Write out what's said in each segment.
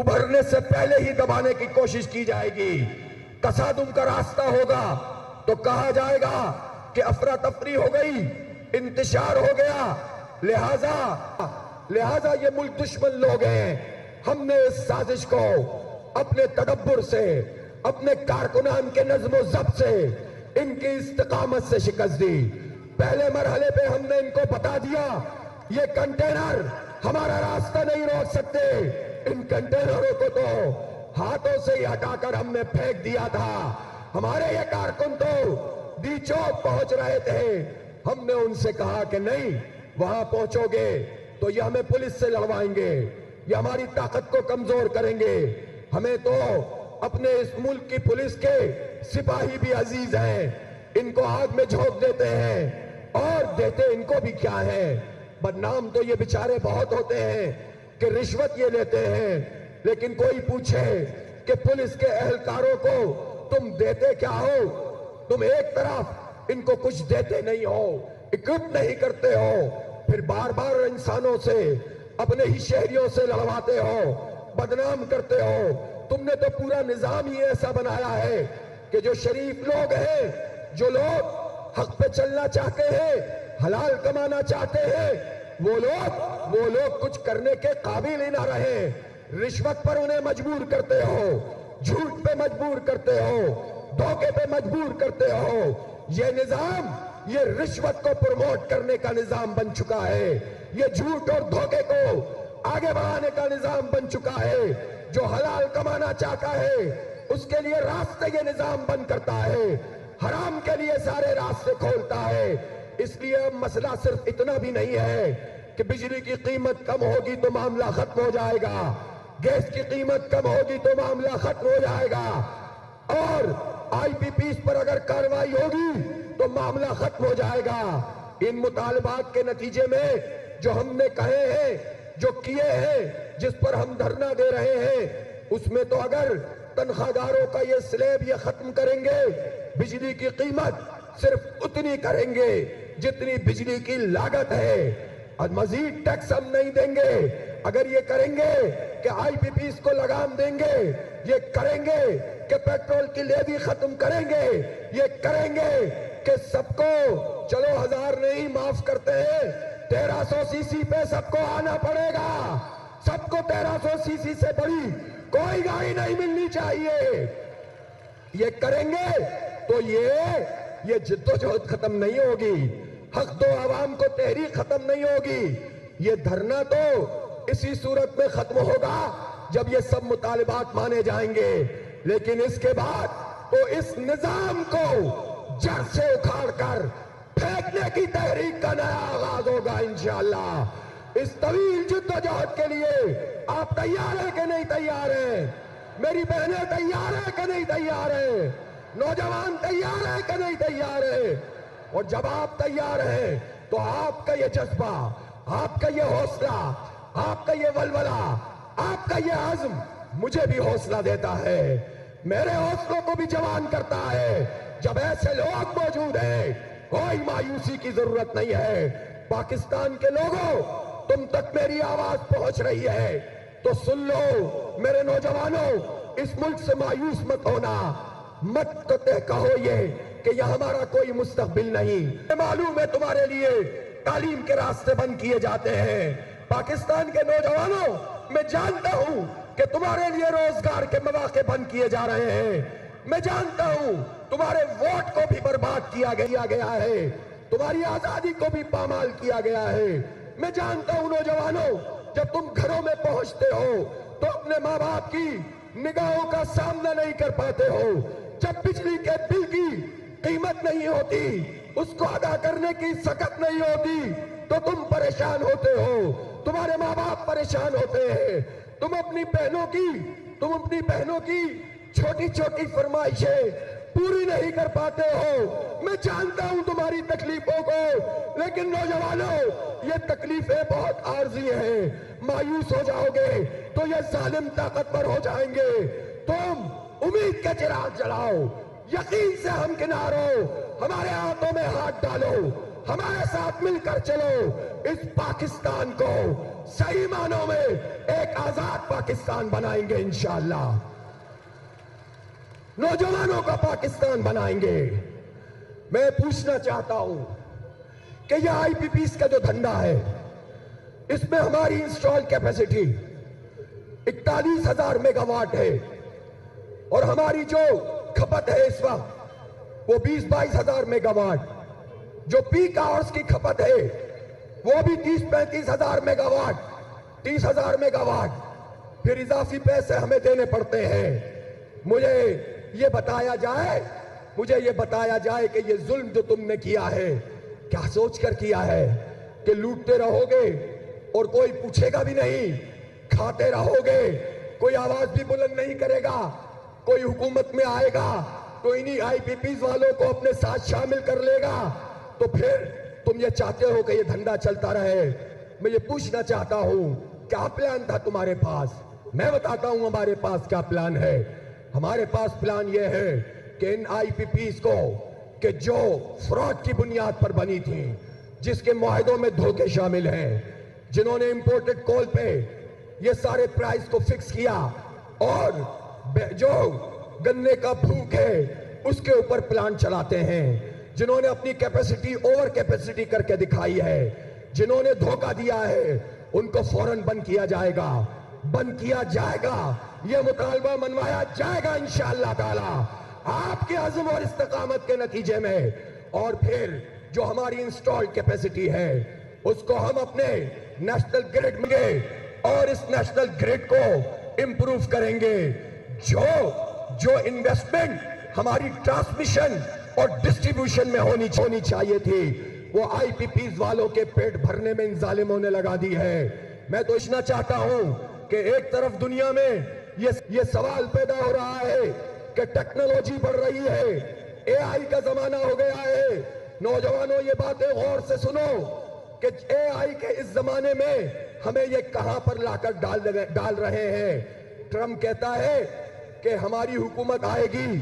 उभरने से पहले ही दबाने की कोशिश की जाएगी। तसादुम का रास्ता होगा तो कहा जाएगा कि अफरा तफरी हो गई, इंतशार हो गया, लिहाजा ये मुल्क दुश्मन लोग हैं। हमने इस साजिश को अपने तदब्बुर से, अपने कारकुनान के नज़्म ज़ब्त से, इनकी इस्तिकामत से शिकस्त दी। पहले मरहले पे हमने इनको बता दिया ये कंटेनर हमारा रास्ता नहीं रोक सकते। इन कंटेनरों को तो हाथों से ही हटाकर हमने फेंक दिया था। हमारे ये कारकुन तो दी चौक पहुंच रहे थे। हमने उनसे कहा कि नहीं, वहां पहुंचोगे तो ये हमें पुलिस से लड़वाएंगे, ये हमारी ताकत को कमजोर करेंगे। हमें तो अपने इस मुल्क की पुलिस के सिपाही भी अजीज हैं, इनको आग में झोंक देते हैं और देते इनको भी क्या है, बदनाम तो ये बेचारे बहुत होते हैं कि रिश्वत ये लेते हैं। लेकिन कोई पूछे कि पुलिस के एहलकारों को तुम देते क्या हो? तुम एक तरफ इनको कुछ देते नहीं हो, इक्विप नहीं करते हो, फिर बार बार इंसानों से, अपने ही शहरियों से लड़वाते हो, बदनाम करते हो। तुमने तो पूरा निजाम ही ऐसा बनाया है कि जो शरीफ लोग हैं, जो लोग हक पे चलना चाहते हैं, हलाल कमाना चाहते हैं, वो लोग कुछ करने के काबिल ही ना रहे। रिश्वत पर उन्हें मजबूर करते हो, झूठ पे मजबूर करते हो, धोखे पे मजबूर करते हो। ये निजाम, ये रिश्वत को प्रमोट करने का निजाम बन चुका है, ये झूठ और धोखे को आगे बढ़ाने का निजाम बन चुका है। जो हलाल कमाना चाहता है उसके लिए रास्ते ये निजाम बंद करता है, हराम के लिए सारे रास्ते खोलता है। इसलिए अब मसला सिर्फ इतना भी नहीं है कि बिजली की कीमत कम होगी तो मामला खत्म हो जाएगा, गैस की कीमत कम होगी तो मामला खत्म हो जाएगा, और आईपीपीस पर अगर कार्रवाई होगी तो मामला खत्म हो जाएगा। इन मुतालबात के नतीजे में जो हमने कहे हैं, जो किए हैं, जिस पर हम धरना दे रहे हैं, उसमें तो अगर तनख्वाहदारों का ये स्लैब ये खत्म करेंगे, बिजली की कीमत सिर्फ उतनी करेंगे जितनी बिजली की लागत है, और मजीद टैक्स हम नहीं देंगे। अगर ये करेंगे कि आईपीपीस को लगाम देंगे, ये करेंगे कि पेट्रोल की लेवी खत्म करेंगे, ये करेंगे कि सबको, चलो 1000 नहीं माफ करते हैं, 1300 सीसी पे सबको आना पड़ेगा, सबको 1300 सीसी से बड़ी कोई गाड़ी नहीं मिलनी चाहिए। ये करेंगे तो ये जिद्दोजहद खत्म नहीं होगी, हक दो आवाम को तहरीक खत्म नहीं होगी। ये धरना तो इसी सूरत में खत्म होगा जब ये सब मुतालिबात माने जाएंगे। लेकिन इसके बाद तो इस निजाम को जड़ से उखाड़कर फेंकने की तहरीक का नया आगाज होगा इंशाअल्लाह। इस तवील जिद्दोजहद के लिए आप तैयार हैं कि नहीं तैयार हैं? मेरी बहनें तैयार हैं कि नहीं तैयार हैं? नौजवान तैयार हैं कि नहीं तैयार हैं? और जब आप तैयार हैं तो आपका ये जज्बा, आपका ये हौसला, आपका ये वलवला, आपका ये आज़म मुझे भी हौसला देता है, मेरे हौसलों को भी जवान करता है। जब ऐसे लोग मौजूद हैं, कोई मायूसी की जरूरत नहीं है। पाकिस्तान के लोगों, तुम तक मेरी आवाज पहुंच रही है तो सुन लो मेरे नौजवानों, इस मुल्क से मायूस मत होना, मत तो तय कहो ये कि यह हमारा कोई मुस्तकबिल नहीं। मालूम है तुम्हारे लिए तालीम के रास्ते बंद किए जाते हैं। पाकिस्तान के नौजवानों, मैं जानता हूं कि तुम्हारे लिए रोजगार के मौके बंद किए जा रहे हैं। मैं जानता हूं तुम्हारे वोट को भी बर्बाद किया गया है, तुम्हारी आजादी को भी पामाल किया गया है। मैं जानता हूं नौजवानों, जब तुम घरों में पहुंचते हो तो अपने माँ बाप की निगाहों का सामना नहीं कर पाते हो। जब बिजली के बिल की कीमत नहीं होती, उसको अदा करने की सकत नहीं होती, तो तुम परेशान होते हो, तुम्हारे माँ बाप परेशान होते हैं। तुम अपनी बहनों की छोटी छोटी फरमाइशें पूरी नहीं कर पाते हो। मैं जानता हूं तुम्हारी तकलीफों को, लेकिन नौजवानों, ये तकलीफें बहुत आर्जी हैं। मायूस हो जाओगे तो ये जालिम ताकतवर हो जाएंगे। तुम उम्मीद के चिराग जलाओ, यकीन से हम किनारो, हमारे हाथों में हाथ डालो हमारे साथ मिलकर चलो, इस पाकिस्तान को सही मानों में एक आजाद पाकिस्तान बनाएंगे इंशाअल्लाह। नौजवानों का पाकिस्तान बनाएंगे। मैं पूछना चाहता हूं कि यह आईपीपीस का जो धंधा है, इसमें हमारी इंस्टॉल कैपेसिटी 41,000 मेगावाट है और हमारी जो खपत है इस वक्त वो 20-22 हजार मेगावाट। जो पीक आवर्स की खपत है वो भी 30-35 हजार मेगावाट, 30 हजार मेगावाट। फिर इजाफी पैसे हमें देने पड़ते हैं। मुझे ये बताया जाए कि ये जुल्म जो तुमने किया है, क्या सोचकर किया है कि लूटते रहोगे और कोई पूछेगा भी नहीं, खाते रहोगे, कोई आवाज भी बुलंद नहीं करेगा, कोई हुकूमत में आएगा तो इन्हीं आईपीपीस वालों को अपने साथ शामिल कर लेगा, तो फिर तुम ये चाहते हो कि ये धंधा चलता रहे। मैं ये पूछना चाहता हूं, क्या प्लान था तुम्हारे पास? मैं बताता हूं हमारे पास क्या प्लान है। हमारे पास प्लान ये है कि इन आईपीपीस को, कि जो फ्रॉड की बुनियाद पर बनी थी, जिसके मुआहदों में धोखे शामिल हैं, जिन्होंने इंपोर्टेड कोल पे ये सारे प्राइस को फिक्स किया और जो गन्ने का भूख है उसके ऊपर प्लांट चलाते हैं, जिन्होंने अपनी कैपेसिटी ओवर कैपेसिटी करके दिखाई है, जिन्होंने धोखा दिया है, उनको फौरन बंद किया जाएगा, ये मुतालबा मनवाया जाएगा इंशाअल्लाह ताला आपके अज़्म और इस्तिकामत के नतीजे में। और फिर जो हमारी इंस्टॉल कैपेसिटी है उसको हम अपने नेशनल ग्रिड में और इस नेशनल ग्रिड को इंप्रूव करेंगे। जो इन्वेस्टमेंट हमारी ट्रांसमिशन और डिस्ट्रीब्यूशन में होनी चाहिए थी, वो आईपीपीस वालों के पेट भरने में इन जालिमों ने लगा दी है। मैं तो पूछना चाहता हूं कि एक तरफ दुनिया में ये सवाल पैदा हो रहा है कि टेक्नोलॉजी बढ़ रही है, एआई का जमाना हो गया है। नौजवानों, ये बातें गौर से सुनो कि एआई के इस जमाने में हमें ये कहां पर लाकर डाल रहे हैं। ट्रम्प कहता है कि हमारी हुकूमत आएगी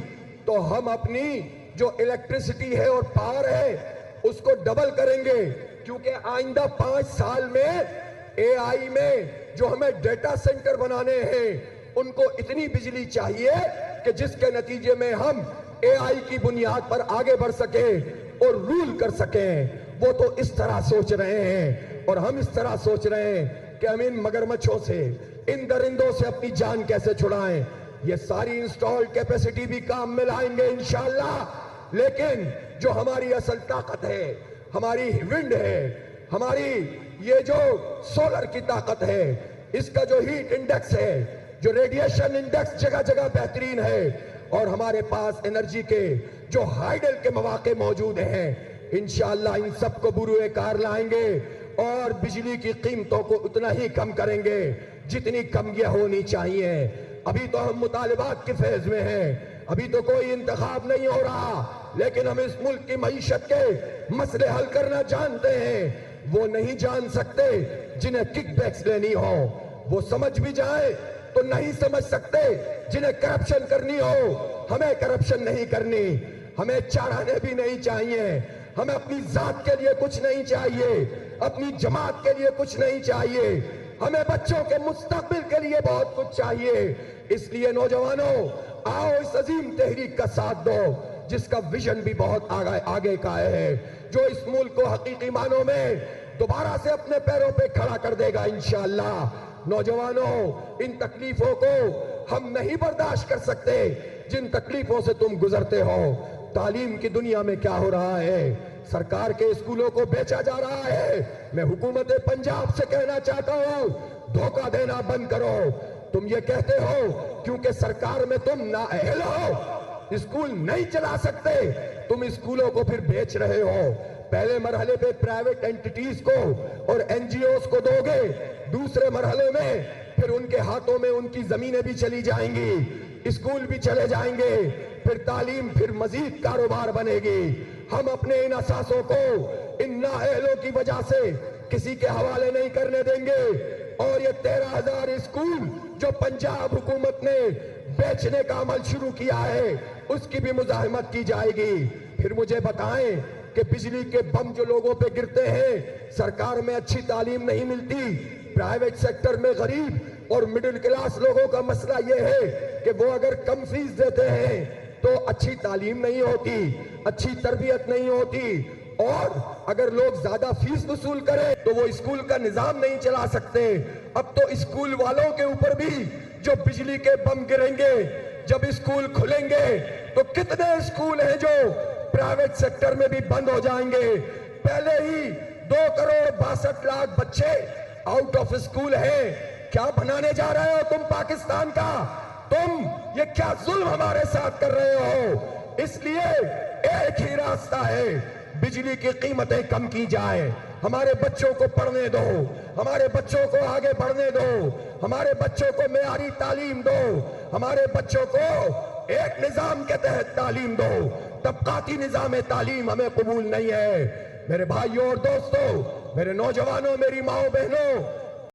तो हम अपनी जो इलेक्ट्रिसिटी है और पावर है उसको डबल करेंगे, क्योंकि आइंदा 5 साल में एआई में जो हमें डेटा सेंटर बनाने हैं उनको इतनी बिजली चाहिए कि जिसके नतीजे में हम एआई की बुनियाद पर आगे बढ़ सके और रूल कर सकें। वो तो इस तरह सोच रहे हैं और हम इस तरह सोच रहे हैं कि हम इन मगरमच्छों से, इन दरिंदों से अपनी जान कैसे छुड़ाएं। ये सारी इंस्टॉल्ड कैपेसिटी भी काम में लाएंगे इंशाअल्लाह। लेकिन जो हमारी असल ताकत है, हमारी विंड है, हमारी ये जो सोलर की ताकत है, इसका जो हीट इंडेक्स है, जो रेडिएशन इंडेक्स जगह जगह बेहतरीन है, और हमारे पास एनर्जी के जो हाइडल के मौके मौजूद हैं, इंशाअल्लाह इन सबको बुरुए कार लाएंगे और बिजली की कीमतों को उतना ही कम करेंगे जितनी कमियां होनी चाहिए। अभी तो हम मुतालिबात के फेज में हैं, अभी तो कोई इंतखाब नहीं हो रहा, लेकिन हम इस मुल्क की मईशत के मसले हल करना जानते हैं। वो नहीं जान सकते जिन्हें किकबैक्स लेनी हो, वो समझ भी जाए तो नहीं समझ सकते जिन्हें करप्शन करनी हो। हमें करप्शन नहीं करनी, हमें चढ़ाने भी नहीं चाहिए, हमें अपनी जात के लिए कुछ नहीं चाहिए, अपनी जमात के लिए कुछ नहीं चाहिए, हमें बच्चों के मुस्तकबिल के लिए बहुत कुछ चाहिए। इसलिए नौजवानों, आओ इस अजीम तहरीक का साथ दो जिसका विजन भी बहुत आगे का है, जो इस मुल्क को हकीकी मानों में दोबारा से अपने पैरों पे खड़ा कर देगा इंशाअल्लाह। नौजवानों, इन तकलीफों को हम नहीं बर्दाश्त कर सकते जिन तकलीफों से तुम गुजरते हो। तालीम की दुनिया में क्या हो रहा है? सरकार के स्कूलों को बेचा जा रहा है। मैं हुकूमत पंजाब से कहना चाहता हूं, धोखा देना बंद करो। तुम ये कहते हो क्योंकि सरकार में तुम नाअहल हो, स्कूल नहीं चला सकते, तुम स्कूलों को फिर बेच रहे हो। पहले मरहले पे प्राइवेट एंटिटीज को और एनजीओस को दोगे, दूसरे मरहले में फिर उनके हाथों में उनकी जमीनें भी चली जाएंगी, स्कूल भी चले जाएंगे, फिर तालीम, फिर मजीद कारोबार बनेगी। हम अपने इन असासों को इन नाअहलों की वजह से किसी के हवाले नहीं करने देंगे। और ये 13,000 स्कूल जो पंजाब हुकूमत ने बेचने का अमल शुरू किया है, उसकी भी मुजाहिमत की जाएगी। फिर मुझे बताएं कि बिजली के बम जो लोगों पे गिरते हैं, सरकार में अच्छी तालीम नहीं मिलती, प्राइवेट सेक्टर में गरीब और मिडिल क्लास लोगों का मसला यह है कि वो अगर कम फीस देते हैं तो अच्छी तालीम नहीं होती, अच्छी तरबियत नहीं होती, और अगर लोग ज्यादा फीस वसूल करें तो वो स्कूल का निजाम नहीं चला सकते। अब तो स्कूल वालों के ऊपर भी जो बिजली के बम गिरेंगे, जब स्कूल खुलेंगे तो कितने स्कूल हैं जो प्राइवेट सेक्टर में भी बंद हो जाएंगे। पहले ही 2,62,00,000 बच्चे आउट ऑफ स्कूल हैं। क्या बनाने जा रहे हो तुम पाकिस्तान का? तुम ये क्या जुल्म हमारे साथ कर रहे हो? इसलिए एक ही रास्ता है, बिजली की कीमतें कम की जाए, हमारे बच्चों को पढ़ने दो, हमारे बच्चों को आगे बढ़ने दो, हमारे बच्चों को मेयारी तालीम दो, हमारे बच्चों को एक निजाम के तहत तालीम दो। तबकाती निजाम तालीम हमें कबूल नहीं है। मेरे भाइयों और दोस्तों, मेरे नौजवानों, मेरी माओ बहनों,